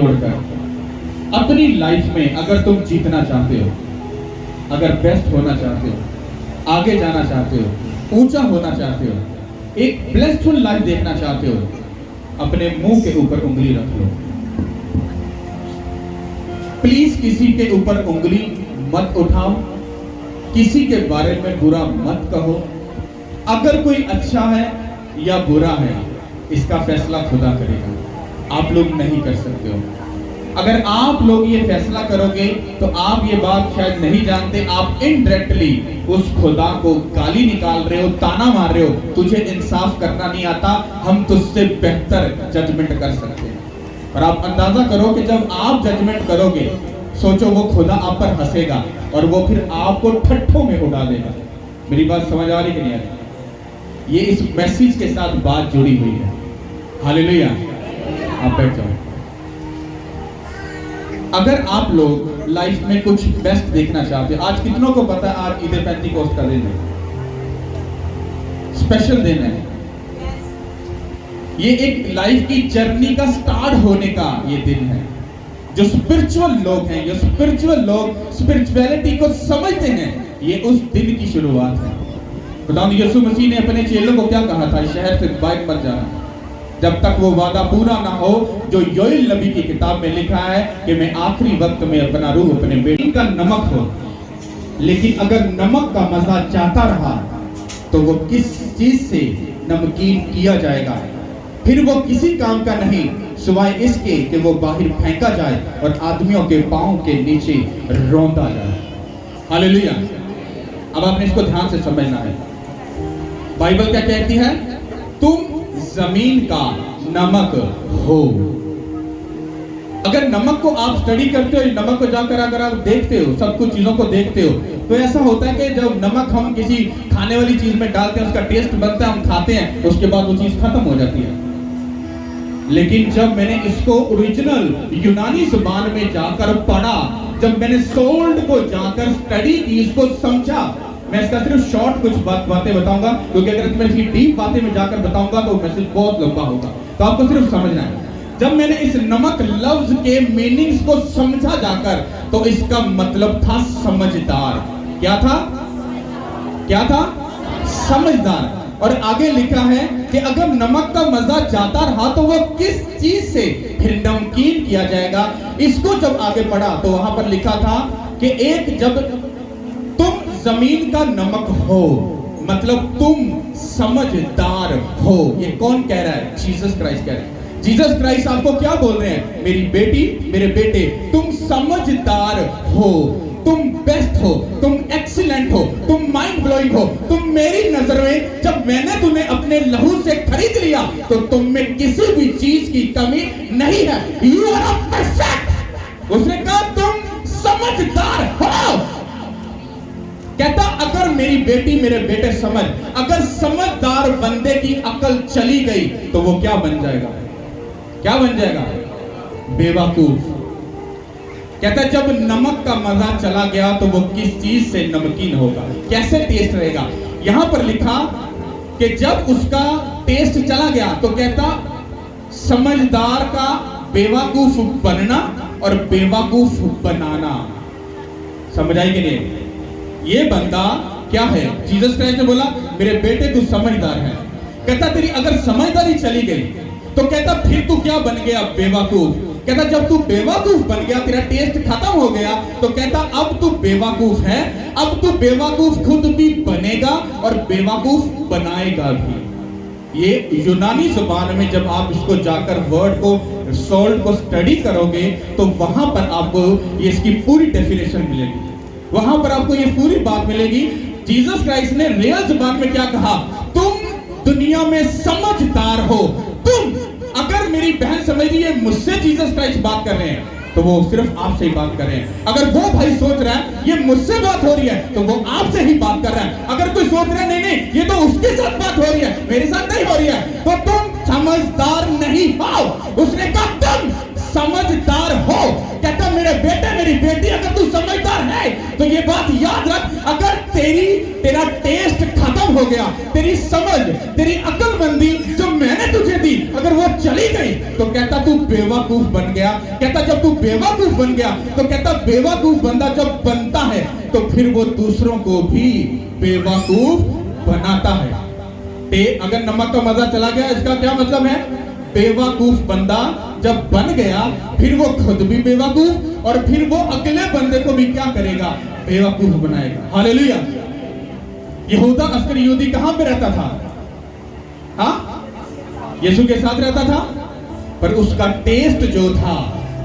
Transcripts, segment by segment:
छोड़कर अपनी लाइफ में अगर तुम जीतना चाहते हो, अगर बेस्ट होना चाहते हो, आगे जाना चाहते हो, ऊंचा होना चाहते हो, एक ब्लेसफुल लाइफ देखना चाहते हो, अपने मुंह के ऊपर उंगली रख लो। प्लीज किसी के ऊपर उंगली मत उठाओ, किसी के बारे में बुरा मत कहो। अगर कोई अच्छा है या बुरा है, इसका फैसला खुदा करेगा, आप लोग नहीं कर सकते हो। अगर आप लोग ये फैसला करोगे तो आप ये बात शायद नहीं जानते, आप इनडायरेक्टली उस खुदा को गाली निकाल रहे हो, ताना मार रहे हो, तुझे इंसाफ करना नहीं आता, हम तुझसे बेहतर जजमेंट कर सकते हैं। और आप अंदाजा करो कि जब आप जजमेंट करोगे, सोचो वो खुदा आप पर हंसेगा और वो फिर आपको ठट्ठों में उड़ा देगा। मेरी बात समझ आ रही कि नहीं आ रही? ये इस मैसेज के साथ बात जुड़ी हुई है। हालेलुया। आप बैठ जाओ। अगर आप लोग लाइफ में कुछ बेस्ट देखना चाहते हो, आज कितनों को पता है आज ईद पेंटिकोस्ट का दिन है, स्पेशल दिन है। ये एक लाइफ की जर्नी का स्टार्ट होने का ये दिन है। जो स्पिरिचुअल लोग हैं, जो स्पिरिचुअल लोग स्पिरिचुअलिटी को समझते हैं, ये उस दिन की शुरुआत है। खुदावंद यीशु मसीह ने अपने चेलों को क्या कहा था? शहर से बाहर मत जाना जब तक वो वादा पूरा ना हो जो योएल नबी की किताब में लिखा है कि मैं आखिरी वक्त में अपना रूह अपने बेटे का नमक हो। लेकिन अगर नमक का मजा चाहता रहा तो वो किस चीज से नमकीन किया जाएगा? फिर वो किसी काम का नहीं सिवाय इसके कि वो बाहर फेंका जाए और आदमियों के पांव के नीचे रौंदा जाए। हालेलुया। अब आपने इसको ध्यान से समझना है। बाइबल क्या कहती है? तुम जमीन का नमक हो। अगर नमक को आप स्टडी करते हो, नमक को जाकर अगर आप देखते हो, सब कुछ चीजों को देखते हो, तो ऐसा होता है कि जब नमक हम किसी खाने वाली चीज में डालते हैं, उसका टेस्ट बनता है, हम खाते हैं, उसके बाद वो चीज खत्म हो जाती है। लेकिन जब मैंने इसको ओरिजिनल यूनानी जुबान में जाकर पढ़ा, जब मैंने सोल्ड को जाकर स्टडी की, इसको समझा, मैं इसका सिर्फ शॉर्ट कुछ बातें बताऊंगा, क्योंकि अगर मैं इसकी डीप बातें में जाकर बताऊंगा तो मैसेज बहुत लंबा होगा, तो आपको सिर्फ समझना है। जब मैंने इस नमक लफ्ज के मीनिंग्स को समझा जाकर, तो इसका मतलब था समझदार। क्या था? क्या था? समझदार। और आगे लिखा है कि अगर नमक का मजा जाता रहा तो वो किस चीज से फिर नमकीन किया जाएगा? इसको जब आगे पढ़ा तो वहां पर लिखा था कि एक जब तुम जमीन का नमक हो, मतलब तुम समझदार हो। ये कौन कह रहा है? जीसस क्राइस्ट कह रहे हैं। जीसस क्राइस्ट आपको क्या बोल रहे हैं? मेरी बेटी, मेरे बेटे, तुम समझदार हो, तुम बेस्ट हो, तुम एक्सीलेंट हो, तुम माइंड ब्लोइंग हो, तुम मेरी नजर में, जब मैंने तुम्हें अपने लहू से खरीद लिया तो तुम में किसी भी चीज की कमी नहीं है। You are perfect. उसने कहा तुम समझदार हो। कहता अगर मेरी बेटी, मेरे बेटे समझ, अगर समझदार बंदे की अकल चली गई तो वो क्या बन जाएगा? क्या बन जाएगा? बेवकूफ। कहता जब नमक का मजा चला गया तो वो किस चीज से नमकीन होगा? कैसे टेस्ट रहेगा? यहां पर लिखा कि जब उसका टेस्ट चला गया तो कहता समझदार का बेवकूफ बनना और बेवकूफ बनाना। समझ आई कि नहीं? ये बंदा क्या है? जीसस क्राइस्ट ने बोला मेरे बेटे तू समझदार है। कहता तेरी अगर समझदारी चली गई तो कहता फिर तू क्या बन गया? बेवकूफ। कहता जब तू बेवकूफ बन गया, तेरा टेस्ट खत्म हो गया, तो कहता अब तू बेवकूफ है, अब तू बेवकूफ खुद भी बनेगा और बेवकूफ बनाएगा भी। ये यूनानी जुबान में जब आप इसको जाकर वर्ड को, सोल्ड को स्टडी करोगे तो वहां पर आपको ये इसकी पूरी डेफिनेशन मिलेगी, वहां पर आपको ये पूरी बात मिलेगी। जीसस क्राइस्ट ने रियल जुबान में क्या कहा? तुम दुनिया में समझदार हो। तुम, अगर मेरी बहन समझ रही है मुझसे जीसस क्राइस्ट बात कर रहे हैं तो वो सिर्फ आपसे ही बात कर रहे हैं। अगर वो भाई सोच रहा है ये मुझसे बात हो रही है तो वो आपसे ही बात कर रहा है। अगर कोई सोच रहा है नहीं नहीं ये तो उसके साथ बात हो रही है, मेरे साथ नहीं हो रही है, तो तुम समझदार नहीं हो। उसने कहा तुम समझदार हो। कहता मेरे बेटे, मेरी बेटी, अगर तू समझदार है तो ये बात याद रख, अगर तेरा टेस्ट खत्म हो गया, तेरी समझ, तेरी अकलमंदी जो मैंने तुझे दी, अगर वो चली गई तो कहता कहता तू बेवकूफ बन गया। कहता जब तू बेवकूफ बन गया तो कहता बेवकूफ बंदा जब बनता है तो फिर वो दूसरों को भी बेवकूफ बनाता है। अगर नमक का मजा चला गया, इसका क्या मतलब है? बेवकूफ बंदा जब बन गया फिर वो खुद भी बेवकूफ और फिर वो अगले बंदे को भी क्या करेगा? बेवकूफ बनाएगा। हालेलुया। यहूदा अस्करियोती कहां पे रहता था? हाँ, यीशु के साथ रहता था, पर उसका टेस्ट जो था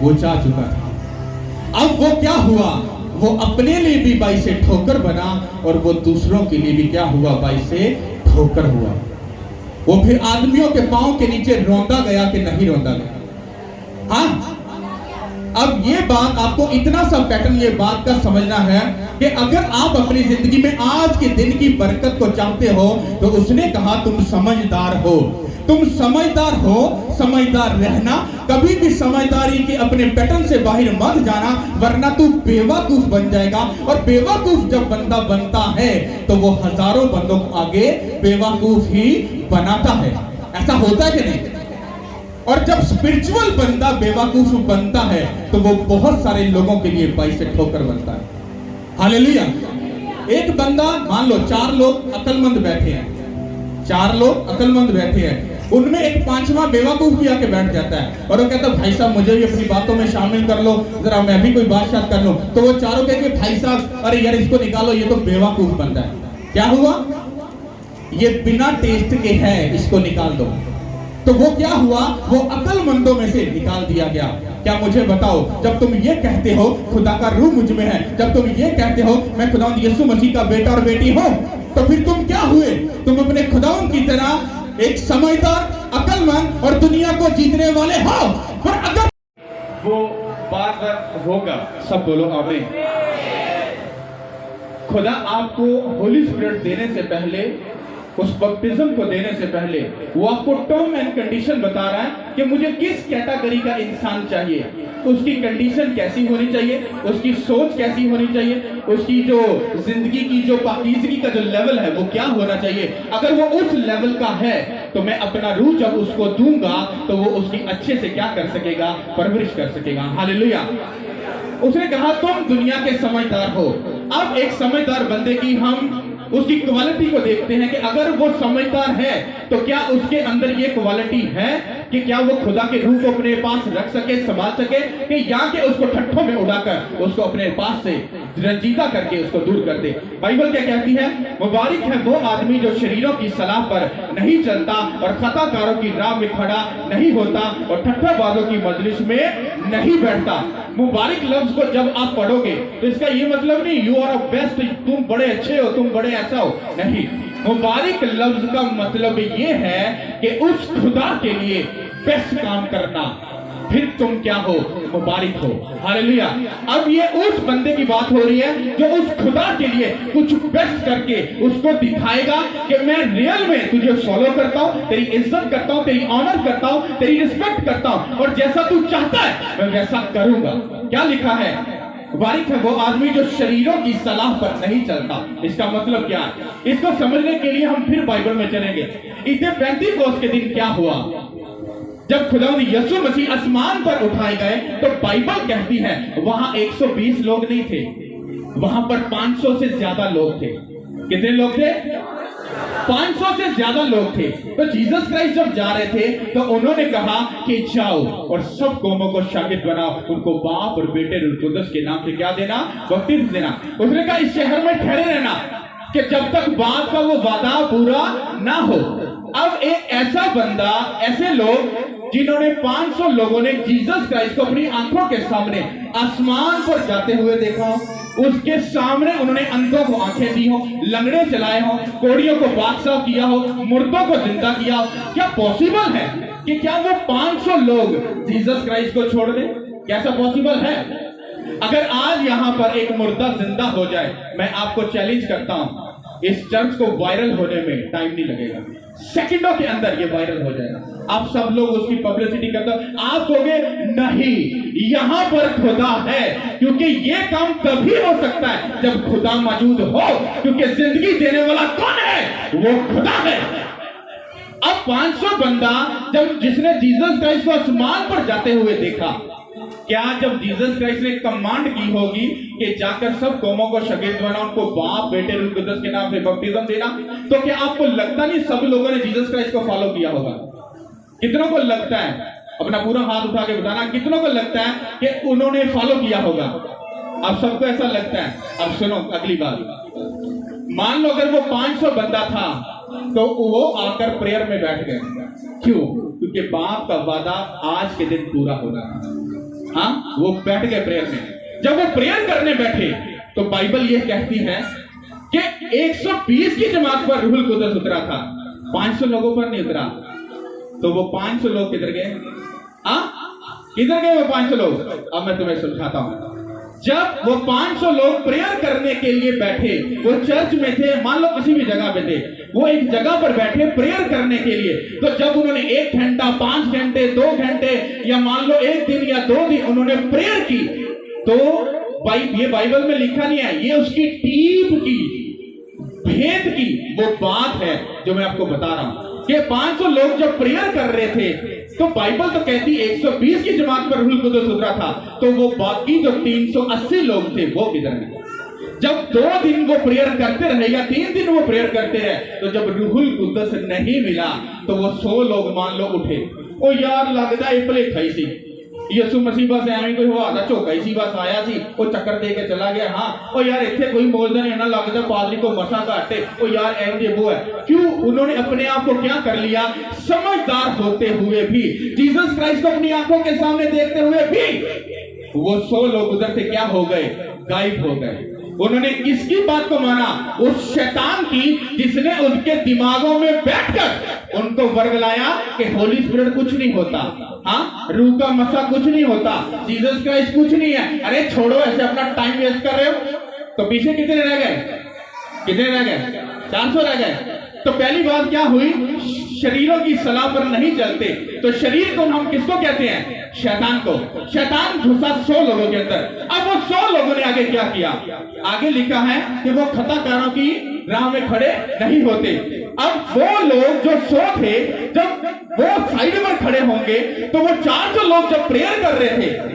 वो जा चुका था। अब वो क्या हुआ? वो अपने लिए भी बाई से ठोकर बना और वो दूसरों के लिए भी क्या हुआ? बाई से ठोकर हुआ। वो फिर आदमियों के पांव के नीचे रोंदा गया कि नहीं रोंदा गया? हाँ। अब ये बात आपको इतना सा पैटर्न ये बात का समझना है कि अगर आप अपनी जिंदगी में आज के दिन की बरकत को चाहते हो तो उसने कहा तुम समझदार हो, तुम समझदार हो, समझदार रहना। कभी भी समझदारी के अपने पैटर्न से बाहर मत जाना, वरना तू बेवकूफ बन जाएगा। और बेवकूफ जब बंदा बनता है तो वो हजारों बंदों को आगे बेवकूफ ही बनाता है। ऐसा होता है कि नहीं? और जब स्पिरिचुअल बंदा बेवकूफ बनता है तो वो बहुत सारे लोगों के लिए बाई से ठोकर बनता है। हालेलुया। एक बंदा, मान लो 4 लोग अकलमंद बैठे हैं, 4 लोग अकलमंद बैठे हैं, उनमें एक 5वां बेवकूफ भी आके बैठ जाता है और वो कहता है भाई साहब मुझे भी अपनी बातों में शामिल कर लो, जरा मैं भी कोई बात शात कर लूं। तो वो चारों कहेंगे भाई साहब अरे यार इसको निकालो, ये तो बेवकूफ बनता है। क्या हुआ? ये बिना टेस्ट के है, इसको निकाल दो। तो वो क्या हुआ? वो अकलमंदों में से निकाल दिया गया। क्या मुझे बताओ, जब तुम ये कहते हो खुदा का रूह मुझ में है, जब तुम ये कहते हो मैं खुदावंद यीशु मसीह का बेटा और बेटी हूं, तो फिर तुम क्या हुए? तुम अपने खुदावंद की तरह एक समझदार, अकलमंद और दुनिया को जीतने वाले हो। पर अगर वो बार होगा, सब बोलो आमीन। खुदा आपको होली स्पिरिट देने से पहले, उस बपटिज्म को देने से पहले वो आपको टर्म एंड कंडीशन बता रहा है कि मुझे किस कैटेगरी का इंसान चाहिए, उसकी कंडीशन कैसी होनी चाहिए, उसकी सोच कैसी होनी चाहिए, उसकी जो जिंदगी की जो पाकीज़गी का जो लेवल है वो क्या होना चाहिए। अगर वो उस लेवल का है तो मैं अपना रूह जब उसको दूंगा तो वो उसकी अच्छे से क्या कर सकेगा? परवरिश कर सकेगा। हालेलुया। उसने कहा तुम दुनिया के समझदार हो। अब एक समझदार बंदे की हम उसकी क्वालिटी को देखते हैं कि अगर वो समझदार है तो क्या उसके अंदर ये क्वालिटी है कि क्या वो खुदा के रूह को अपने पास रख सके, संभाल सके, कि या कि उसको ठट्ठों में उड़ाकर उसको अपने पास से रंजीदा करके उसको दूर कर दे। बाइबल क्या कहती है? मुबारक है वो आदमी जो शरीरों की सलाह पर नहीं चलता और खताकारों की राह में खड़ा नहीं होता और ठट्ठाबाजों की मजलिस में नहीं बैठता। मुबारक लफ्ज को जब आप पढ़ोगे तो इसका ये मतलब नहीं यू आर बेस्ट, तुम बड़े अच्छे हो, तुम बड़े ऐसा हो, नहीं। मुबारक लफ्ज का मतलब ये है कि उस खुदा के लिए बेस्ट काम करना, फिर तुम क्या हो? मुबारक हो। हालेलुया। अब ये उस बंदे की बात हो रही है जो उस खुदा के लिए कुछ बेस्ट करके उसको दिखाएगा कि मैं रियल में तुझे फॉलो करता हूं, तेरी इज्जत करता हूं, तेरी ऑनर करता हूं, तेरी रिस्पेक्ट करता हूं और जैसा तू चाहता है मैं वैसा करूंगा। क्या लिखा है? मुबारक है वो आदमी जो शरीरों की सलाह पर नहीं चलता। इसका मतलब क्या है? इसको समझने के लिए हम फिर बाइबल में चलेंगे। इसे पेंतीकोस्त के दिन क्या हुआ? जब खुदावंद यीशु मसीह आसमान पर उठाए गए तो बाइबल कहती है वहां 120 लोग नहीं थे, वहां पर 500 से ज्यादा लोग थे। कितने लोग थे? 500 से ज्यादा लोग थे। तो जीसस क्राइस्ट जब जा रहे थे तो उन्होंने कहा कि जाओ और सब कौमों को शागिर्द बनाओ, उनको बाप और बेटे और कुद्दुस के नाम से क्या देना? बपतिस्म देना। उसने कहा इस शहर में ठहरे रहना कि जब तक बाप का वो वादा पूरा ना हो। अब एक ऐसा बंदा, ऐसे लोग जिन्होंने 500 लोगों ने जीसस क्राइस्ट को अपनी आंखों के सामने आसमान पर जाते हुए देखा, उसके सामने उन्होंने अंधों को आंखें दी हो, लंगड़े चलाए हो, कोड़ियों को बादशाह किया हो, मुर्दों को जिंदा किया हो। क्या पॉसिबल है कि क्या वो 500 लोग जीसस क्राइस्ट को छोड़ दें? कैसा पॉसिबल है? अगर आज यहां पर एक मुर्दा जिंदा हो जाए, मैं आपको चैलेंज करता हूं, इस चर्च को वायरल होने में टाइम नहीं लगेगा, सेकंडों के अंदर ये वायरल हो जाएगा। आप सब लोग उसकी पब्लिसिटी करते हो, आप कहोगे नहीं यहां पर खुदा है, क्योंकि ये काम तभी हो सकता है जब खुदा मौजूद हो, क्योंकि जिंदगी देने वाला कौन है? वो खुदा है। अब 500 बंदा जब जिसने जीसस क्राइस्ट को आसमान पर जाते हुए देखा, क्या जब जीसस क्राइस्ट ने कमांड की होगी कि जाकर सब कौमों को शागिर्द बनाओ, उनको बाप बेटे रूह कुद्दस के नाम से बपतिस्म देना, तो क्या आपको लगता नहीं सब लोगों ने जीसस क्राइस्ट को फॉलो किया होगा? कितनों को लगता है? अपना पूरा हाथ उठा के बताना, कितनों को लगता है कि उन्होंने फॉलो किया होगा? अब सबको ऐसा लगता है। अब सुनो अगली बात, मान लो अगर वो 500 बंदा था तो वो आकर प्रेयर में बैठ गए। क्यों? क्योंकि बाप का वादा आज के दिन पूरा होना था। हाँ, वो बैठ गए प्रेयर में। जब वो प्रेयर करने बैठे तो बाइबल ये कहती है कि 120 की जमात पर रूहुल कुद्दस उतरा था, 500 लोगों पर नहीं उतरा। तो वो 500 लोग किधर गए? किधर गए वो 500 लोग? अब मैं तुम्हें समझाता हूं। जब वो 500 लोग प्रेयर करने के लिए बैठे, वो चर्च में थे, मान लो किसी भी जगह पे थे, वो एक जगह पर बैठे प्रेयर करने के लिए, तो जब उन्होंने 1 घंटा, 5 घंटे, 2 घंटे या मान लो 1 दिन या 2 दिन उन्होंने प्रेयर की, तो ये बाइबल में लिखा नहीं है, ये उसकी टीप की, भेद की वो बात है जो मैं आपको बता रहा हूं कि 500 लोग जब प्रेयर कर रहे थे तो बाइबल तो कहती 120 की जमात पर रूहुल कुद्दस उतरा था, तो वो बाकी जो 380 लोग थे वो किधर गए? जब 2 दिन वो प्रेयर करते रहे या 3 दिन वो प्रेयर करते रहे, तो जब रूहुल कुद्दस नहीं मिला तो वो 100 लोग मान लो उठे, ओ यार लगता है भले खाई सी यसू मसीह बस एवं कोई हुआ था, झोका ही सी बस आया सी, वो चक्कर दे के चला गया। हाँ, और यार इतने कोई बोलता नहीं ना, लगता पादरी को मसा घाटे, ओ यार एवं वो है। क्यों? उन्होंने अपने आप को क्या कर लिया? समझदार होते हुए भी, जीसस क्राइस्ट को अपनी आंखों के सामने देखते हुए भी वो 100 लोग उधर से क्या हो गए? गायब हो गए। उन्होंने किसकी बात को माना? उस शैतान की, जिसने उनके दिमागों में बैठकर उनको वर्गलाया कि होली स्पिरिट कुछ नहीं होता, हाँ, रूह का मसा कुछ नहीं होता, जीसस क्राइस्ट कुछ नहीं है। अरे छोड़ो, ऐसे अपना टाइम वेस्ट कर रहे हो। तो पीछे कितने रह गए? कितने रह गए? 400 रह गए। तो पहली बात क्या हुई? शरीरों की सलाह पर नहीं चलते। तो शरीर को हम किसको कहते हैं? शैतान को। शैतान घुसा 100 लोगों के अंदर। अब वो 100 लोगों ने आगे क्या किया? आगे लिखा है कि वो खताकारों की राह में खड़े नहीं होते। अब वो लोग जो 100 थे, जब वो साइड में खड़े होंगे तो वो 400 लोग जब प्रेयर कर रहे थे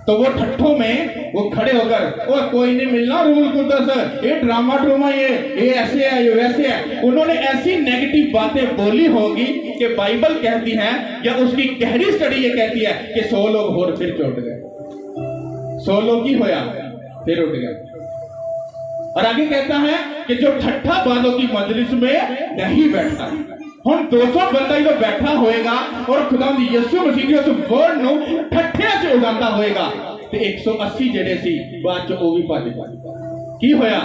तो वो ठट्ठों में वो खड़े होकर, और कोई नहीं मिलना रूहुल कुद्दस, ये ड्रामा ये ऐसे है, ये वैसे है। उन्होंने ऐसी नेगेटिव बातें बोली होगी कि बाइबल कहती है, या उसकी गहरी स्टडी ये कहती है कि 100 लोग और फिर चोट गए। 100 लोग ही होया फिर उठ गए। और आगे कहता है कि जो ठट्ठा बालों की मजलिस में नहीं बैठता। हम 200 बंदा जो बैठा होएगा और खुदावंद यीशु मसीह के उस वर्ड नु ठट्ठे च उगांदा होएगा, ते 180 जेड़े सी बाद च ओ भी भज गए। की होया?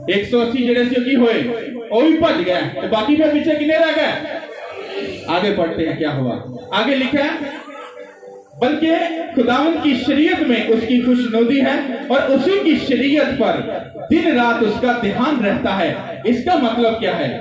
180 जेड़े सी की होए? ओ भी भज गए। ते बाकी फिर पीछे कितने रह गए? आगे पढ़ते हैं क्या हुआ। आगे लिखा है, बल्कि खुदावंद की शरीयत में उसकी खुशनुदी है और उसी की शरीयत पर दिन रात उसका ध्यान रहता है। इसका मतलब क्या है?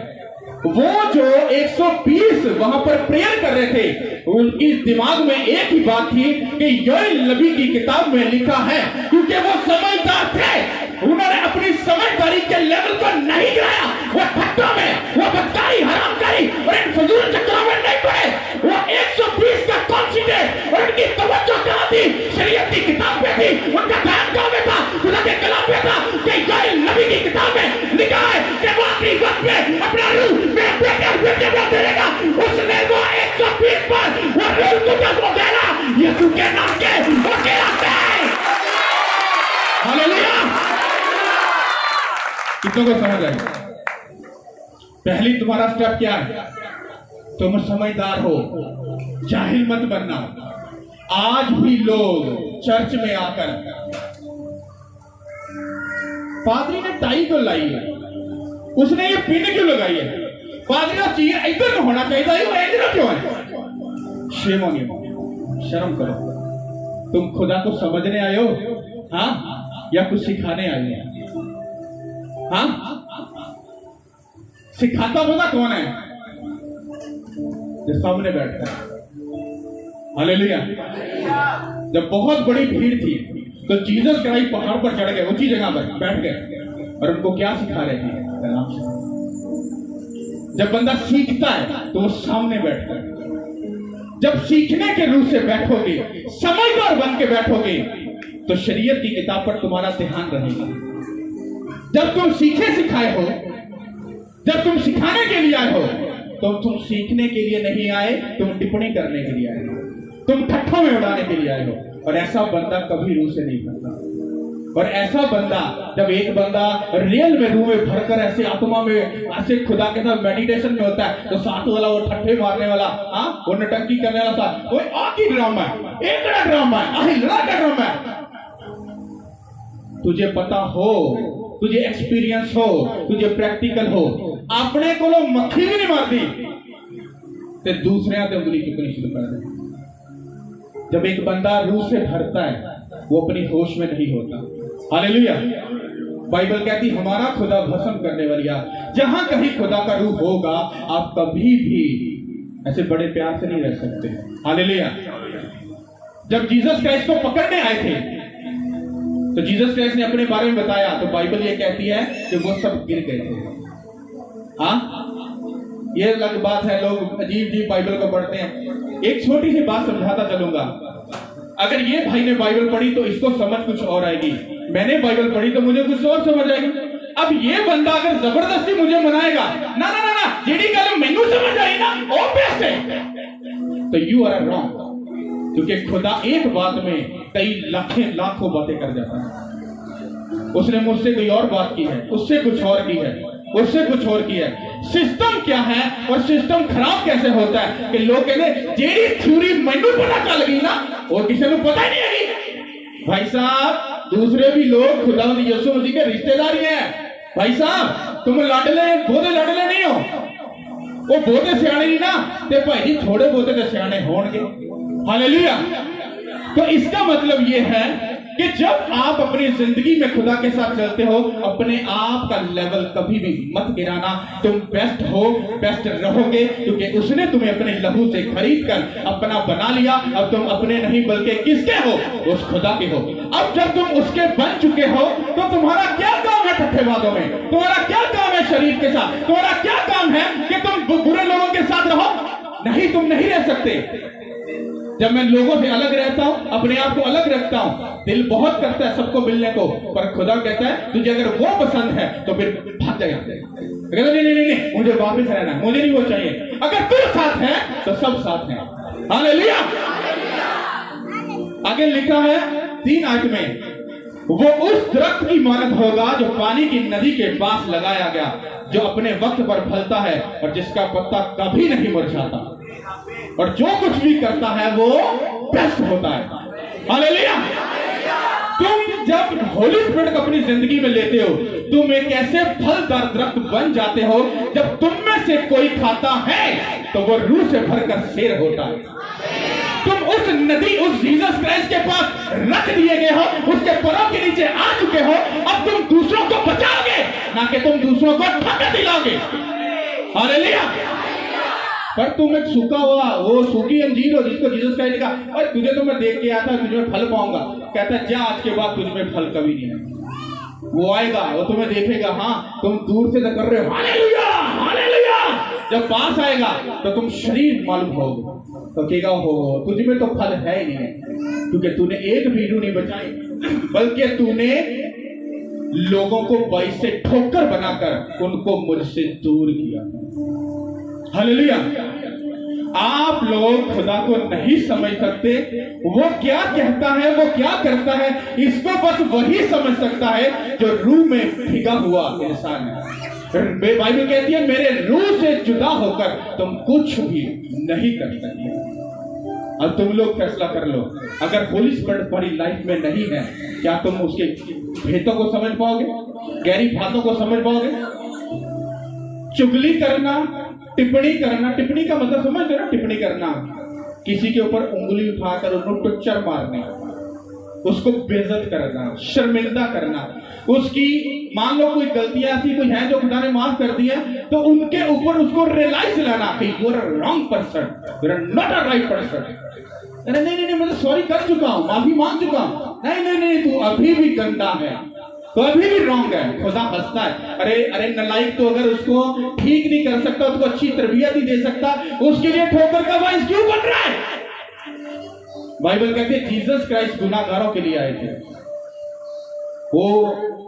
वो जो 120 वहां पर प्रेयर कर रहे थे, उनकी दिमाग में एक ही बात थी कि योएल नबी की किताब में लिखा है, क्योंकि वो समझदार थे, उन्होंने अपनी समझदारी के लेवल पर नहीं गिराया। वो ठट्ठों में, वो बदकारी, हरामकारी और इन फजूल चक्करों में नहीं पड़े। वो 120 का कॉन्सेंट्रेट और उनकी तवज्जो कहां थी? शरीयत की किताब पे थी। उनका ध्यान कहां पे था? खुदा के कलाम पे था कि योएल नबी की किताब में लिखा है कि वो आखिरी वक्त में अपना रूह बेटे देगा। उसने वो 120 पर वो रूह कुद्दस को देगा यीशु के नाम के हालेलुया। कितनों को समझ आई? पहली तुम्हारा स्टेप क्या है? तुम समझदार हो, जाहिल मत बनना। आज भी लोग चर्च में आकर, पादरी ने टाई क्यों लाई है? उसने ये पिन क्यों लगाई है? पादरी का चीर इधर होना चाहिए, वो इधर क्यों है? शेम ऑन यू, शर्म करो। तुम खुदा को समझने आए हो, हाँ, या कुछ सिखाने आए हो? हाँ, सिखाता पता कौन है? जो सामने बैठता है। हालेलुया। जब बहुत बड़ी भीड़ थी तो जीसस क्राइस्ट पहाड़ पर चढ़ गए, ऊंची जगह पर बैठ गए, और उनको क्या सिखा रहे थे? जब बंदा सीखता है तो वो सामने बैठता है। जब सीखने के रूप से बैठोगे, समझदार बन के बैठोगे, तो शरीयत की किताब पर तुम्हारा ध्यान रहेगा। जब तुम सीखे सिखाए हो, जब तुम सिखाने के लिए आए हो, तो तुम सीखने के लिए नहीं आए, तुम टिप्पणी करने के लिए आए हो, तुम ठट्ठों में उड़ाने के लिए आए हो। और ऐसा बंदा कभी रूह से नहीं करता। और ऐसा बंदा, जब एक बंदा रियल में रूह में भरकर ऐसे आत्मा में ऐसे खुदा के साथ मेडिटेशन में होता है, तो साथ वाला वो ठट्ठे मारने वाला, हाँ, वो नटंकी करने वाला था, वो आखिरी ड्रामा है, एक बड़ा ड्रामा है, आहिलरा का ड्रामा है। तुझे पता हो, तुझे एक्सपीरियंस हो, तुझे प्रैक्टिकल हो, अपने को लो मक्खी भी नहीं मारती, तो दूसरे आते उंगली चुकनी शुरू कर दे। जब एक बंदा रूह से भरता है, वो अपनी होश में नहीं होता। हालेलुया। बाइबल कहती हमारा खुदा भस्म करने वाली आग। जहां कहीं खुदा का रूह होगा, आप कभी भी ऐसे बड़े प्यार से नहीं रह सकते। हालेलुया। जब जीसस क्राइस्ट को पकड़ने आए थे, तो जीसस क्राइस्ट ने अपने बारे में बताया, तो बाइबल ये कहती है कि वो सब गिर गए थे। हाँ, ये अलग बात है, लोग अजीब अजीब बाइबल को पढ़ते हैं। एक छोटी सी बात समझाता चलूंगा। अगर ये भाई ने बाइबल पढ़ी तो इसको समझ कुछ और आएगी, मैंने बाइबल पढ़ी तो मुझे कुछ और समझ आएगी। अब ये बंदा अगर जबरदस्ती मुझे मनाएगा, ना ना ना ना, जेडी गल मैनू समझ आई ना, ओ बेस्ट है, तो यू आर रॉन्ग। क्योंकि खुदा एक बात में कई लाखों बातें कर जाता है। उसने मुझसे कोई और बात की है, उससे कुछ और की है, उससे कुछ और की है। सिस्टम क्या है और सिस्टम खराब कैसे होता है कि लोग कहते जेडी थ्योरी मैनू पता चल गई ना, और किसी को पता ही नहीं है। भाई साहब, दूसरे भी लोग खुदावंद यीशु मसीह के रिश्तेदार हैं। भाई साहब, तुम लाडले बहुते लाडले नहीं हो, वो बहुते सियाने नहीं ना, ते भाई जी थोड़े बहुते तो सियाने होंगे। हालेलुया। तो इसका मतलब ये है कि जब आप अपनी जिंदगी में खुदा के साथ चलते हो, अपने आप का लेवल कभी भी मत गिराना। तुम बेस्ट हो, बेस्ट रहोगे, क्योंकि उसने तुम्हें अपने लहू से खरीद कर अपना बना लिया। अब तुम अपने नहीं बल्कि किसके हो? उस खुदा के हो। अब जब तुम उसके बन चुके हो, तो तुम्हारा क्या काम है ठट्ठेबाजों में? तुम्हारा क्या काम है शरीर के साथ? तुम्हारा क्या काम है कि तुम बुरे लोगों के साथ रहो? नहीं, तुम नहीं रह सकते। जब मैं लोगों से अलग रहता हूं, अपने आप को अलग रखता हूं, दिल बहुत करता है सबको मिलने को, पर खुदा कहता है तुझे अगर वो पसंद है तो फिर भाग जाएगा। नहीं नहीं नहीं, मुझे वापस रहना, मुझे नहीं वो चाहिए। अगर तू साथ है तो सब साथ है। हालेलुया। आगे लिखा है 3 आयत में, वो उस दरख्त की मानद होगा जो पानी की नदी के पास लगाया गया, जो अपने वक्त पर फलता है और जिसका पत्ता कभी नहीं मुरझाता, और जो कुछ भी करता है वो बेस्ट होता है। हालेलुया। तुम जब होली स्पिरिट को अपनी जिंदगी में लेते हो, तुम एक ऐसे फलदार दरख्त बन जाते हो। जब तुम में से कोई खाता है तो वो रूह से भरकर शेर होता है। तुम उस नदी, उस जीसस क्राइस्ट के पास रख दिए गए हो, उसके पैरों के नीचे आ चुके हो। अब तुम दूसरों को बचाओगे, ना कि तुम दूसरों को ठंडा दिलाओगे। हालेलुया। पर तुम एक सूखा हुआ, वो सूखी अंजीर हो जिसको जीसस क्राइस्ट ने कहा, और तुझे तो मैं देख के आया था, तुझमें फल पाऊंगा। कहता है जा, आज के बाद तुझमें फल कभी नहीं है। वो आएगा, वो तुम्हें देखेगा, हाँ तुम दूर से तो कर रहे हो, हालेलुया हालेलुया। जब पास आएगा तो तुम शरीर मालूम होगे, तो कहेगा हो तुझमें तो फल है ही नहीं है, क्योंकि तूने एक भी रूह नहीं बचाई, बल्कि तूने लोगों को बाइस से ठोकर बनाकर उनको मुझसे दूर किया। हालेलुया। आप लोग खुदा को नहीं समझ सकते, वो क्या कहता है, वो क्या करता है, इसको बस वही समझ सकता है जो रूह में भीगा हुआ इंसान है। बाइबल कहती है मेरे रूह से जुदा होकर तुम कुछ भी नहीं कर सकते। अब तुम लोग फैसला कर लो, अगर होली स्पिरिट तुम्हारी लाइफ में नहीं है, क्या तुम उसके भेदों को समझ पाओगे? गहरी बातों को समझ पाओगे? चुगली करना, टिप्पणी करना, टिप्पणी का मतलब समझते हो ना? टिप्पणी करना, किसी के ऊपर उंगली उठाकर उसको टुच्चर मारना, उसको बेइज्जत करना, शर्मिंदा करना, उसकी मान लो कोई गलतियां ऐसी कोई है जो खुदा ने माफ कर दी है, तो उनके ऊपर उसको रियलाइज लाना कि you are a wrong person, you are not a right person. अरे नहीं नहीं नहीं, मैं तो सॉरी कर चुका हूं, माफी मांग चुका हूं। नहीं नहीं नहीं, तू अभी भी गंदा है, तो अभी भी रॉन्ग है। खुदा हंसता है, अरे अरे नलायक, तो अगर उसको ठीक नहीं कर सकता, उसको अच्छी तरबियत नहीं दे सकता, उसके लिए ठोकर का बाइस क्यों बन रहा है? बाइबल कहते हैं जीसस क्राइस्ट गुनाहगारों के लिए आए थे, वो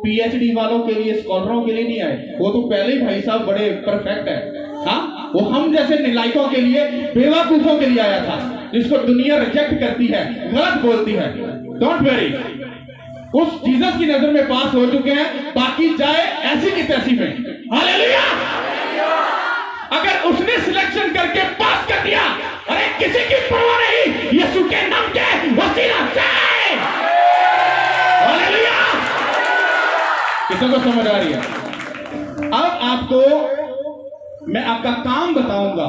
पीएचडी वालों के लिए, स्कॉलरों के लिए नहीं आए। वो तो पहले ही भाई साहब बड़े परफेक्ट है। हाँ, वो हम जैसे निलायकों के लिए, बेवकूफों के लिए आया था, जिसको दुनिया रिजेक्ट करती है, गलत बोलती है। डोंट वेरी, उस जीसस की नजर में पास हो चुके हैं, बाकी जाए ऐसी की तैसी में। हालेलुया! अगर उसने सिलेक्शन करके पास कर दिया, अरे किसी की परवाह नहीं, यीशु के नाम के वसीला से। हालेलुया! किसी को समझ आ रही है? अब आपको मैं आपका काम बताऊंगा,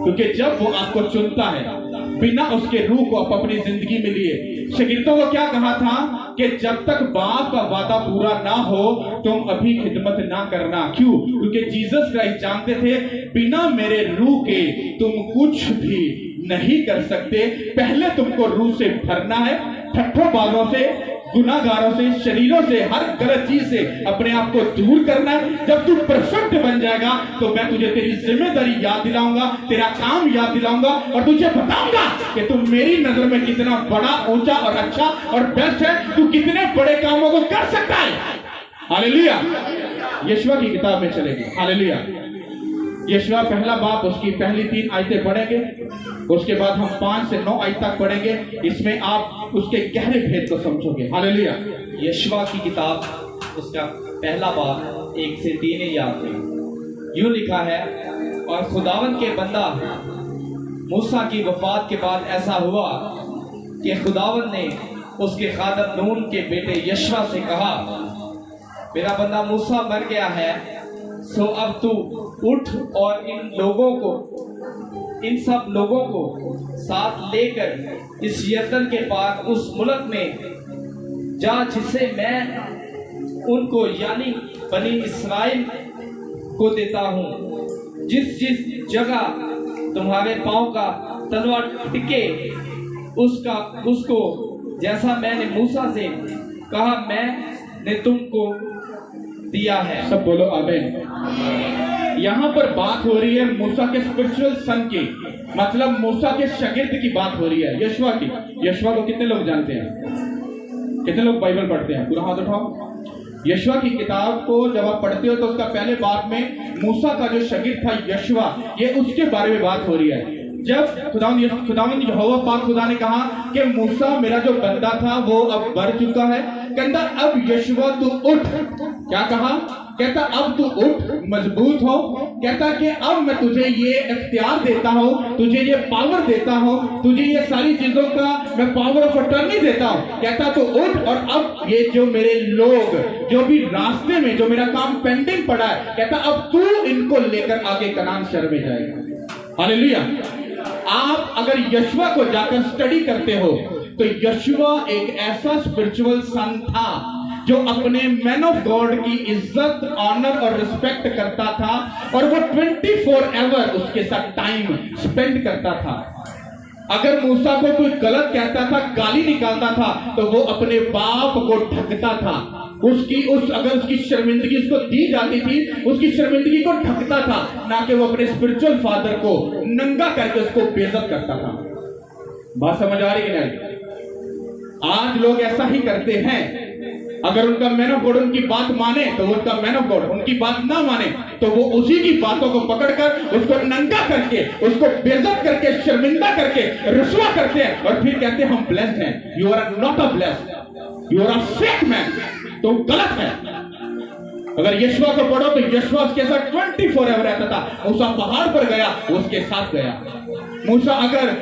क्योंकि जब वो आपको चुनता है बिना उसके रूह को आप अपनी जिंदगी में लिए। शागिर्दों को क्या कहा था कि जब तक बाप का वादा पूरा ना हो तुम अभी खिदमत ना करना। क्यों? क्योंकि जीसस क्राइस्ट जानते थे बिना मेरे रूह के तुम कुछ भी नहीं कर सकते। पहले तुमको रूह से भरना है, ठट्ठों बातों से, गुनाहगारों से, शरीरों से, हर गलत चीज से अपने आप को दूर करना है। जब तू परफेक्ट बन जाएगा तो मैं तुझे तेरी जिम्मेदारी याद दिलाऊंगा, तेरा काम याद दिलाऊंगा और तुझे बताऊंगा कि तू मेरी नजर में कितना बड़ा, ऊंचा और अच्छा और बेस्ट है। तू कितने बड़े कामों को कर सकता है। हालेलुया! यशवा की किताब में चलेगी। हालेलुया! यशवा पहला बाप, उसकी पहली 3 आयतें पढ़ेंगे, उसके बाद हम 5 से 9 आयत तक पढ़ेंगे। इसमें आप उसके गहरे भेद को समझोगे। हालेलुया! यशवा की किताब, उसका पहला बाप 1 से 3 आयतें। यूं लिखा है, और खुदावंद के बंदा मूसा की वफात के बाद ऐसा हुआ कि खुदावंद ने उसके खादम नून के बेटे यशवा से कहा, मेरा बंदा मूसा मर गया है, सो अब तू उठ और इन सब लोगों को साथ लेकर इस यरदन के पार उस मुल्क में जा जिसे मैं उनको यानी बनी इस्राएल को देता हूँ। जिस जिस जगह तुम्हारे पांव का तलवा टिके उसको जैसा मैंने मूसा से कहा मैंने तुमको दिया है। सब बोलो आमीन। यहाँ पर बात हो रही है मूसा के स्पिरिचुअल सन की, मतलब मूसा के शागिर्द की बात हो रही है, यशवा की। यशवा को कितने लोग जानते हैं? कितने लोग बाइबल पढ़ते हैं? पूरा हाथ उठाओ। यशवा की किताब को जब आप पढ़ते हो तो उसका पहले बाप में मूसा का जो शागिर्द था यशवा, ये उसके बारे में बात हो रही है। जब खुदावंद यहोवा पाक खुदा ने कहा कि मूसा मेरा जो बंदा था वो अब बढ़ चुका है, कहता अब यशवा तू उठ। क्या कहा? कहता अब तू उठ, मजबूत हो। कहता कि अब मैं तुझे ये इख्तियार देता हूँ, तुझे ये पावर देता हूँ, तुझे ये सारी चीजों का मैं पावर ऑफ अटर्नी देता हूँ। कहता तू उठ और अब ये जो मेरे लोग जो भी रास्ते में जो मेरा काम पेंडिंग पड़ा है, कहता अब तू इनको लेकर आगे कनान शहर में जाएगा। हालेलुया! आप अगर यशवा को जाकर स्टडी करते हो तो यशवा एक ऐसा स्पिरिचुअल सन था जो अपने मैन ऑफ गॉड की इज्जत, ऑनर और रिस्पेक्ट करता था और वो 24 आवर उसके साथ टाइम स्पेंड करता था। अगर मूसा को कोई गलत कहता था, गाली निकालता था, तो वो अपने बाप को ढकता था। अगर उसकी शर्मिंदगी उसको दी जाती थी, उसकी शर्मिंदगी को ढकता था, ना कि वो अपने स्पिरिचुअल फादर को नंगा करके उसको बेइज्जत करता था। बात समझ आ रही है नहीं? आज लोग ऐसा ही करते हैं। अगर उनका मैन ऑफ गॉड उनकी बात माने तो वो उनका मैन ऑफ गॉड, उनकी बात ना माने तो वो उसी की बातों को पकड़कर उसको नंगा करके, उसको बेइज्जत करके, शर्मिंदा करके, रुसवा करते हैं और फिर कहते हैं हम ब्लेस्ड हैं। You are not a blessed, you are a fake man. तो गलत है। अगर यशवा को पढ़ो तो यशवा उसके साथ 24 आवर रहता था। मूसा पहाड़ पर गया, वो उसके साथ गया। मूसा अगर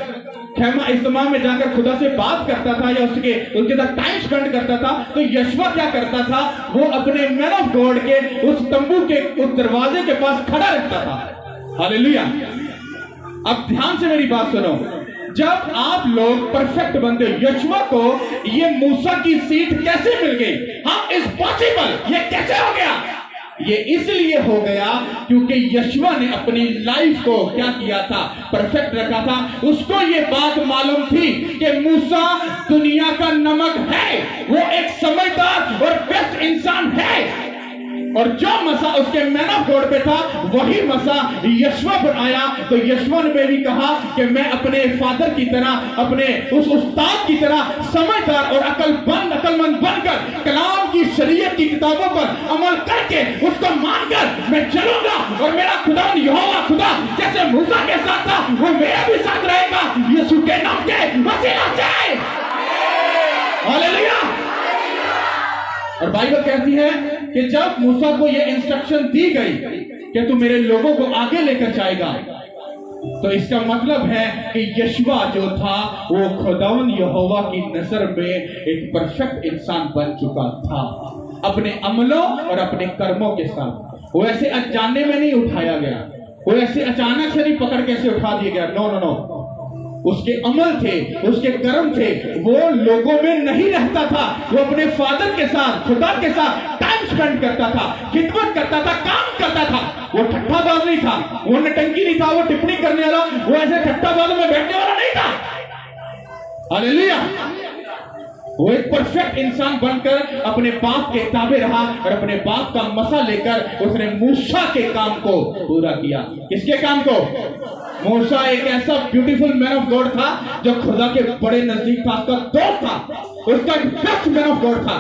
खेमा इज्तिमा में जाकर खुदा से बात करता था या उसके साथ टाइम स्पेंड करता था, तो यशवा क्या करता था? वो अपने मैन ऑफ गॉड के उस तंबू के उस दरवाजे के पास खड़ा रहता था। हालेलुया! अब ध्यान से मेरी बात सुनो। जब आप लोग परफेक्ट बनते हो, यशवा को ये मूसा की सीट कैसे मिल गई? हाँ, इज पॉसिबल, ये कैसे हो गया? ये इसलिए हो गया क्योंकि यशुआ ने अपनी लाइफ को क्या किया था, परफेक्ट रखा था। उसको ये बात मालूम थी कि मूसा दुनिया का नमक है, वो एक समझदार और बेस्ट इंसान है, और जो मसा उसके मैन ऑफ गॉड पे था वही मसा यशुआ पर आया। तो यशुआ ने भी कहा कि मैं अपने फादर की तरह, अपने उस उस्ताद की तरह समझदार और अकलमंद बनकर कलाम की शरीयत की किताबों पर अमल करके उसको मानकर मैं चलूंगा, और मेरा खुदा यहोवा खुदा जैसे मूसा के साथ था वो मेरे भी साथ रहेगा, यीशु के नाम के वसीला से। हालेलुया। और बाइबल कहती है कि जब मूसा को यह इंस्ट्रक्शन दी गई कि तू मेरे लोगों को आगे लेकर जाएगा, तो इसका मतलब है कि यशुआ जो था वो खुदावन यहोवा की नजर में एक परफेक्ट इंसान बन चुका था, अपने अमलों और अपने कर्मों के साथ। वो ऐसे अनजाने में नहीं उठाया गया, वो ऐसे अचानक से नहीं पकड़ के से उठा दिया गया। नो नो नो, उसके अमल थे, उसके कर्म थे, वो लोगों में नहीं रहता था, वो अपने फादर के साथ, खुदा के साथ टाइम स्पेंड करता था, खिदमत करता था, काम करता था। वो ठट्ठाबाज नहीं था, वो नटंकी नहीं था, वो टिप्पणी करने वाला, वो ऐसे ठट्ठाबाजों में बैठने वाला नहीं था। हालेलुया। वो एक परफेक्ट इंसान बनकर अपने बाप के ताबे रहा और अपने बाप का मसा लेकर उसने मूसा के काम को पूरा किया। किसके काम को? मूसा एक ऐसा ब्यूटीफुल मैन ऑफ गॉड था जो खुदा के बड़े नजदीक था, उसका दोस्त था, उसका बेस्ट मैन ऑफ गॉड था।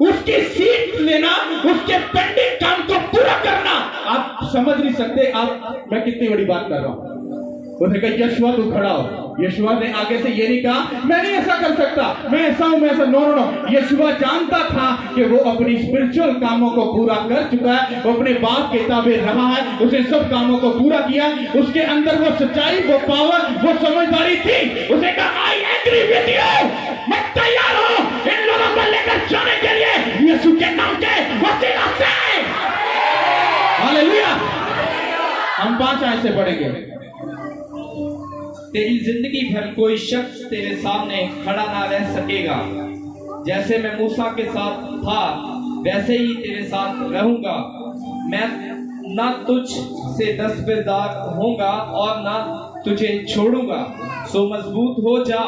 उसकी सीट लेना, उसके पेंडिंग काम को पूरा करना, आप समझ नहीं सकते आप मैं कितनी बड़ी बात कर रहा हूं। उसने कहा यशुआ तू खड़ा हो। यशुआ ने आगे से ये नहीं कहा मैं नहीं ऐसा कर सकता, मैं ऐसा हूं, मैं ऐसा। नो नो नो, यशुआ जानता था कि वो अपनी स्पिरिचुअल कामों को पूरा कर चुका है, वो अपने बाप के ताबे रहा है, उसने सब कामों को पूरा किया। उसके अंदर वो सच्चाई, वो पावर, वो समझदारी थी। उसने कहा आई एग्री विद यू, मैं तैयार हूं इन लोगों को लेकर जाने के लिए यीशु के नाम के वसीला से। हालेलुया। हम 5 आयत से पढ़ेंगे। तेरी जिंदगी भर कोई शख्स तेरे सामने खड़ा ना रह सकेगा। जैसे मैं मूसा के साथ था वैसे ही तेरे साथ रहूंगा। मैं ना तुझ से दस्तबरदार होऊंगा और ना तुझे छोड़ूंगा। सो मजबूत हो जा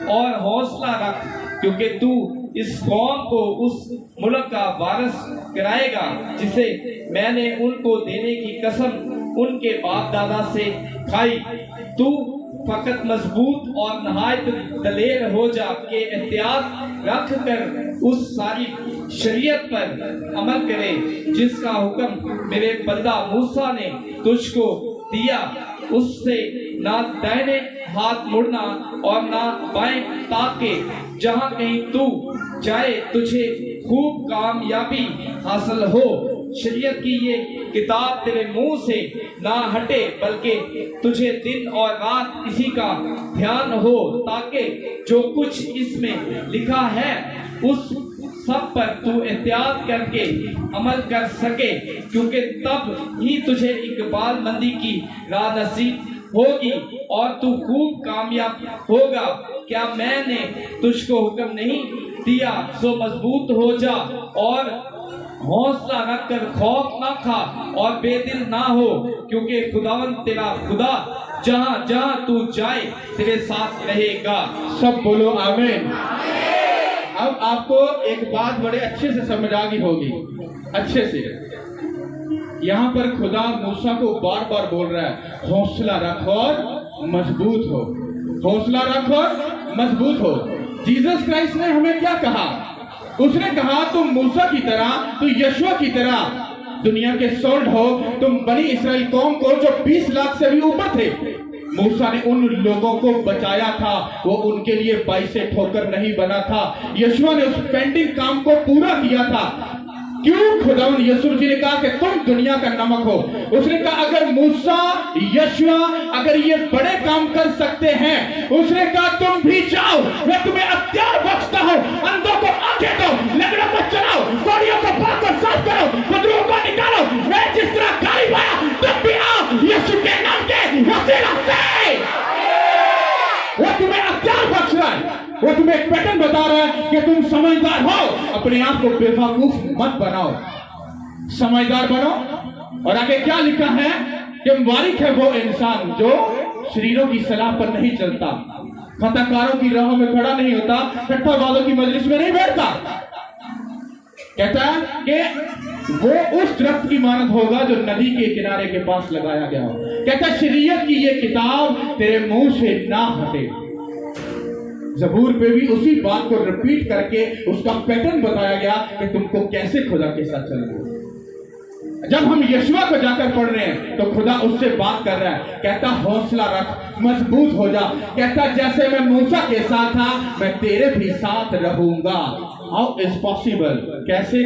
और हौसला रख, क्योंकि तू इस कौम को उस मुल्क का वारिस कराएगा जिसे मैंने उनको देने की कसम उनके बाप दादा से खाई। तू फकत मजबूत और नहायत दलेर हो जा के एहतियात रख कर उस सारी शरीयत पर अमल करे जिसका हुक्म मेरे बंदा मूसा ने तुझको दिया। उससे ना दाहिने हाथ मुड़ना और ना बाएं, ताकि जहां कहीं तू जाए तुझे खूब कामयाबी हासिल हो। शरीयत की ये किताब तेरे मुंह से ना हटे, बल्कि तुझे दिन और रात इसी का ध्यान हो, ताकि जो कुछ इसमें लिखा है उस सब पर तू एहतियात करके अमल कर सके, क्योंकि तब ही तुझे इकबालमंदी की राह नसीब होगी और तू खूब कामयाब होगा। क्या मैंने तुझको हुक्म नहीं दिया? सो मजबूत हो जा और हौसला रखकर खौफ ना खा और बेदिल ना हो, क्योंकि खुदावन तेरा खुदा जहां जहां तू जाए तेरे साथ रहेगा। सब बोलो आमीन। अब आपको एक बात बड़े अच्छे से समझ आ गई होगी, अच्छे से। यहाँ पर खुदा मूसा को बार बार बोल रहा है हौसला रख और मजबूत हो, हौसला रख और मजबूत हो। जीसस क्राइस्ट ने हमें क्या कहा? उसने कहा तुम मूसा की तरह, तुम यशुआ की तरह दुनिया के सोल्ड हो। तुम बनी इस्राएल कौम को जो 20 लाख से भी ऊपर थे, मूसा ने उन लोगों को बचाया था, वो उनके लिए 22 ठोकर नहीं बना था। यशुआ ने उस पेंडिंग काम को पूरा किया था। क्यों? खुदावंद यीशु जी ने कहा कि तुम दुनिया का नमक हो। उसने कहा अगर मूसा, यशुआ अगर ये बड़े काम कर सकते हैं, उसने कहा तुम भी जाओ, मैं तुम्हें अख्तियार बख्शता हूं। अंधों को आंखें दो, लंगड़ों को चलाओ, कोड़ियों को पाक और साफ करो, बदरूहों को निकालो। मैं जिस तरह गालिब आया तुम भी आओ यीशु के नाम के वसीला से। वो तुम्हें अख्तियार बख्श रहा है, वो तुम्हें एक पैटर्न बता रहा है कि तुम समझदार हो, अपने आप को बेवकूफ मत बनाओ। समझदार बनो। और आगे क्या लिखा है कि मुबारक है वो इंसान जो शरीरों की सलाह पर नहीं चलता, खताकारों की राहों में खड़ा नहीं होता, ठट्ठा वालों की मजलिस में नहीं बैठता। कहता है कि वो उस दरख्त की मानद होगा जो नदी के किनारे के पास लगाया गया हो। कहता है शरीयत की ये किताब तेरे मुंह से ना हटे। ज़बूर पे भी उसी बात को रिपीट करके उसका पैटर्न बताया गया कि तुमको कैसे खुदा के साथ चलना है। जब हम यशवा को जाकर पढ़ रहे हैं तो खुदा उससे बात कर रहा है, कहता हौसला रख, मजबूत हो जा। कहता जैसे मैं मूसा के साथ था मैं तेरे भी साथ रहूंगा। How is possible? कैसे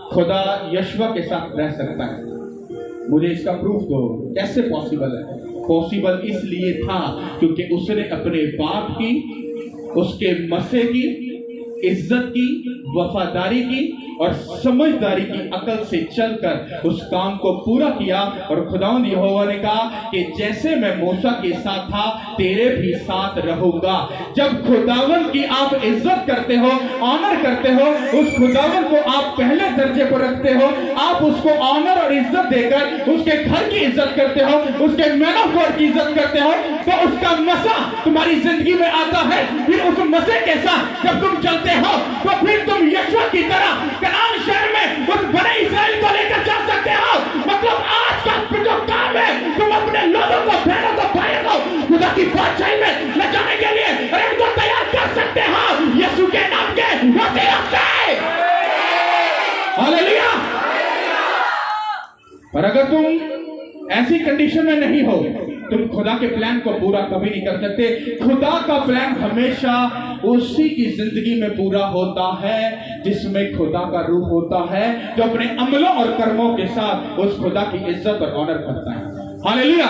खुदा यशवा के साथ रह सकता है? मुझे इसका प्रूफ दो, कैसे पॉसिबल है? पॉसिबल इसलिए था क्योंकि उसने अपने बाप की, उसके मसे की, इज्जत की, वफादारी की और समझदारी की अकल से चलकर उस काम को पूरा किया। और खुदावंद यहोवा ने कहा कि जैसे मैं मूसा के साथ था तेरे भी साथ रहूंगा। जब खुदावंद की आप इज्जत करते हो, ऑनर करते हो, उस खुदावंद को आप पहले दर्जे पर रखते हो, आप उसको ऑनर और इज्जत देकर उसके घर की इज्जत करते हो, उसके मैन ऑफ गॉड की इज्जत करते हो, तो उसका मसा तुम्हारी जिंदगी में आता है। फिर उस मसे के साथ जब तुम चलते हो तो फिर तुम यशवा की तरह कनान शहर में उस बड़े इस्राएल को लेकर जा सकते हो। मतलब आज का जो काम है तुम अपने लोगों को, बहनों को, भाइयों को खुदा की बादशाही में ले जाने के लिए इनको तैयार कर सकते हो यीशु के नाम के वसीले से। हालेलुया। पर अगर तुम ऐसी कंडीशन में नहीं हो, तुम खुदा के प्लान को पूरा कभी नहीं कर सकते। खुदा का प्लान हमेशा उसी की जिंदगी में पूरा होता है जिसमें खुदा का रूह होता है, जो अपने अमलों और कर्मों के साथ उस खुदा की इज्जत और ऑनर करता है। हालेलुया।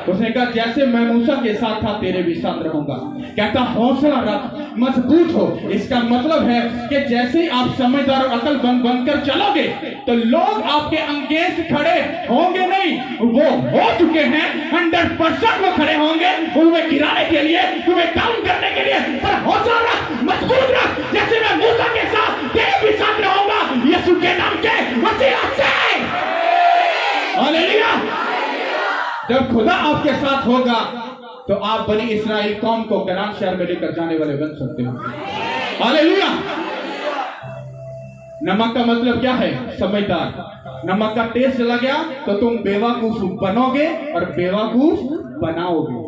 उसने कहा जैसे मैं मूसा के साथ था तेरे भी साथ रहूंगा। कहता हौसला रख, मजबूत हो। इसका मतलब है कि जैसे आप समझदार और अकलमंद बनकर चलोगे तो लोग आपके अगेंस्ट खड़े होंगे नहीं, वो हो चुके हैं। 100% वो खड़े होंगे तुम्हें गिराने के लिए, तुम्हें डाउन करने के लिए। पर हौसला रख, मजबूत रख, जैसे मैं मूसा के साथ तेरे भी साथ रहूंगा यीशु के नाम के वसीले से। हालेलुया। जब खुदा आपके साथ होगा तो आप बनी इस्राएल कौम को कनान शहर में लेकर जाने वाले बन सकते हो। हालेलुया। नमक का मतलब क्या है? समझदार। नमक का टेस्ट चला गया तो तुम बेवकूफ बनोगे और बेवकूफ बनाओगे।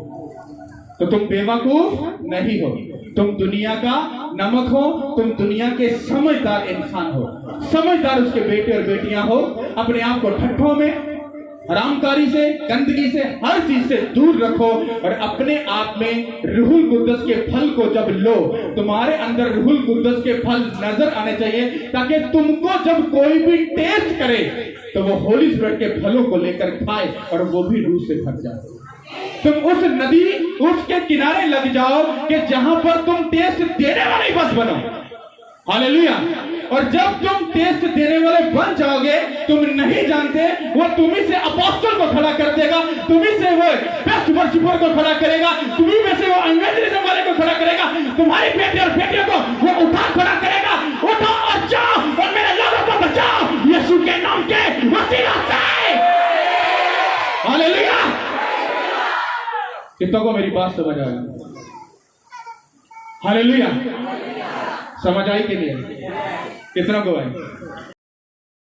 तो तुम बेवकूफ नहीं हो, तुम दुनिया का नमक हो, तुम दुनिया के समझदार इंसान हो। समझदार उसके बेटे और बेटियां हो। अपने आप को ठट्ठों में, हरामकारी से, गंदगी से, हर चीज से दूर रखो और अपने आप में रूहुल कुद्दस के फल को जब लो, तुम्हारे अंदर रूहुल कुद्दस के फल नजर आने चाहिए ताकि तुमको जब कोई भी टेस्ट करे तो वो होली स्पिरिट के फलों को लेकर खाए और वो भी रूह से भर जाए। तुम उस नदी, उसके किनारे लग जाओ कि जहां पर तुम टेस्ट देने वाले बस बनो। हालेलुया। और जब तुम टेस्ट देने वाले बन जाओगे, तुम नहीं जानते, वो तुम्ही से अपोस्टल को खड़ा कर देगा, तुम्ही से वो बेस्ट वर्शिपर को खड़ा करेगा, तुम्ही में से वो एवेंजलिज्म वाले को खड़ा करेगा, तुम्हारी बेटे और बेटियों को वो उठा खड़ा करेगा। उठो और जाओ और मेरे लोगों को बचाओ यीशु के नाम के वसीले से। हालेलुया। कितनों को मेरी बात समझ आई? हालेलुया। समझ आई कि नहीं? कितना को आई?